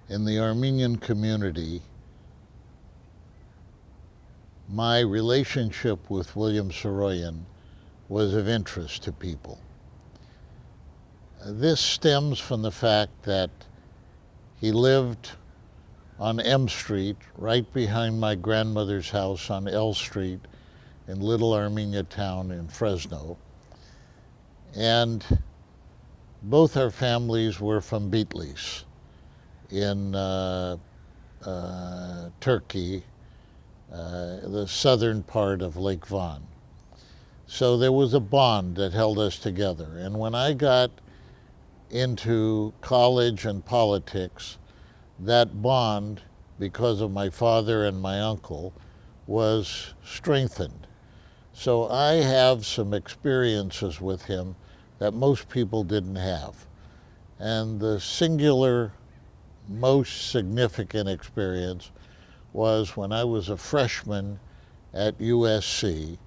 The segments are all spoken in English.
In the Armenian community, my relationship with William Saroyan was of interest to people. This stems from the fact that he lived on M Street, right behind my grandmother's house on L Street in Little Armenia town in Fresno. And both our families were from Bitlis in Turkey, the southern part of Lake Van. So there was a bond that held us together. And when I got into college and politics, that bond, because of my father and my uncle, was strengthened. So I have some experiences with him that most people didn't have. And the singular, most significant experience was when I was a freshman at USC.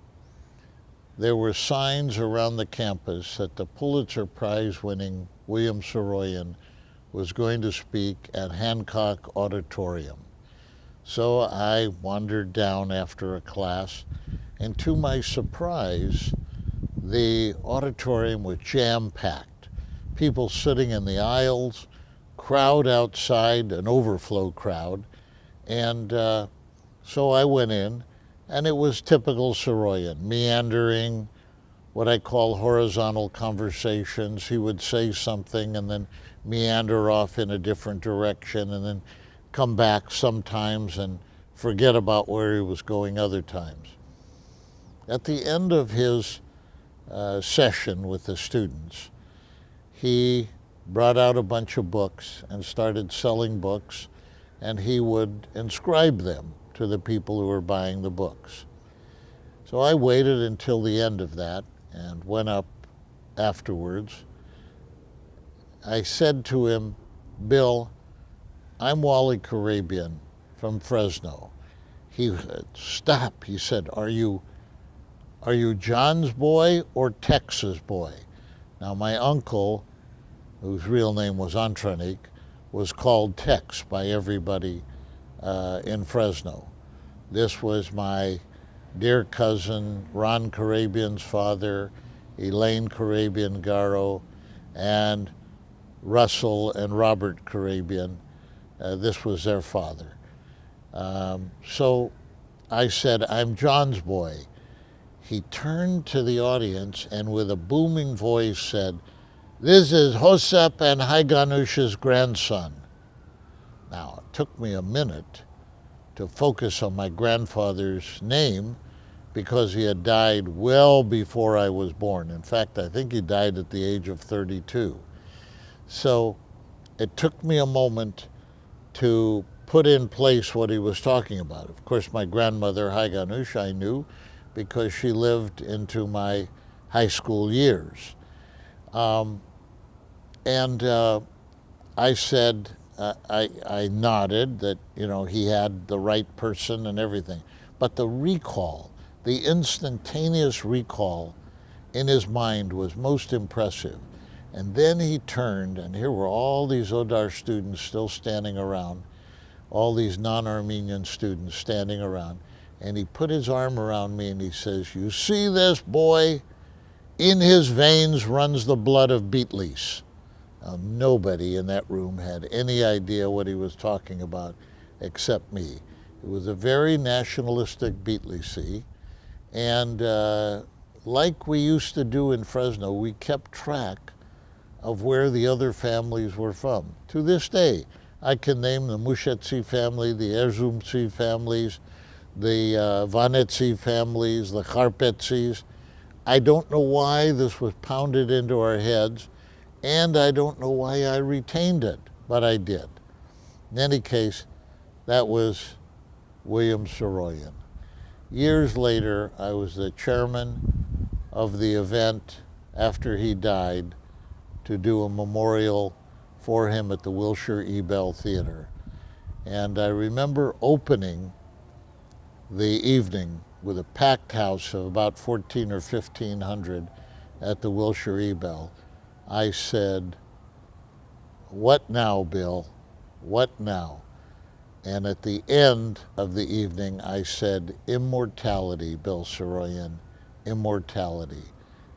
There were signs around the campus that the Pulitzer Prize-winning William Saroyan was going to speak at Hancock Auditorium. So I wandered down after a class, and to my surprise, the auditorium was jam-packed. People sitting in the aisles, crowd outside, an overflow crowd. And so I went in, and it was typical Saroyan, meandering, what I call horizontal conversations. He would say something and then meander off in a different direction and then come back sometimes and forget about where he was going other times. At the end of his session with the students, he brought out a bunch of books and started selling books, and he would inscribe them to the people who were buying the books. So I waited until the end of that and went up afterwards. I said to him, "Bill, I'm Walter Karabian from Fresno." He said, "Stop," he said, Are you John's boy or Tex's boy?" Now my uncle, whose real name was Antranik, was called Tex by everybody in Fresno. This was my dear cousin Ron Karabian's father, Elaine Karabian Garo, and Russell and Robert Karabian. This was their father. So I said, "I'm John's boy." He turned to the audience and with a booming voice said, "This is Hosep and Haiganush's grandson." Now, it took me a minute to focus on my grandfather's name because he had died well before I was born. In fact, I think he died at the age of 32. So it took me a moment to put in place what he was talking about. Of course, my grandmother, Haiganush, I knew because she lived into my high school years. I said, I nodded that, he had the right person and everything. But the recall, the instantaneous recall in his mind was most impressive. And then he turned, and here were all these Odar students still standing around, all these non-Armenian students standing around, and he put his arm around me and he says, "You see this boy? In his veins runs the blood of Bitlis." Now, nobody in that room had any idea what he was talking about except me. It was a very nationalistic Bitlisi, and like we used to do in Fresno, we kept track of where the other families were from. To this day, I can name the Mushetsi family, the Erzumtsi families, the Vanetsi families, the Kharpetsis. I don't know why this was pounded into our heads, and I don't know why I retained it, but I did. In any case, that was William Saroyan. Years later, I was the chairman of the event after he died to do a memorial for him at the Wilshire Ebell Theater. And I remember opening the evening with a packed house of about 1,400 or 1,500 at the Wilshire Ebell. I said, "What now, Bill?" What now? And at the end of the evening, I said, immortality, Bill Saroyan, immortality.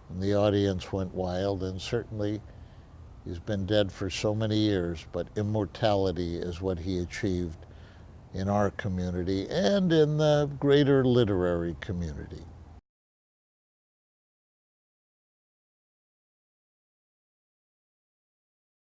And the audience went wild, and certainly he's been dead for so many years, but immortality is what he achieved in our community and in the greater literary community.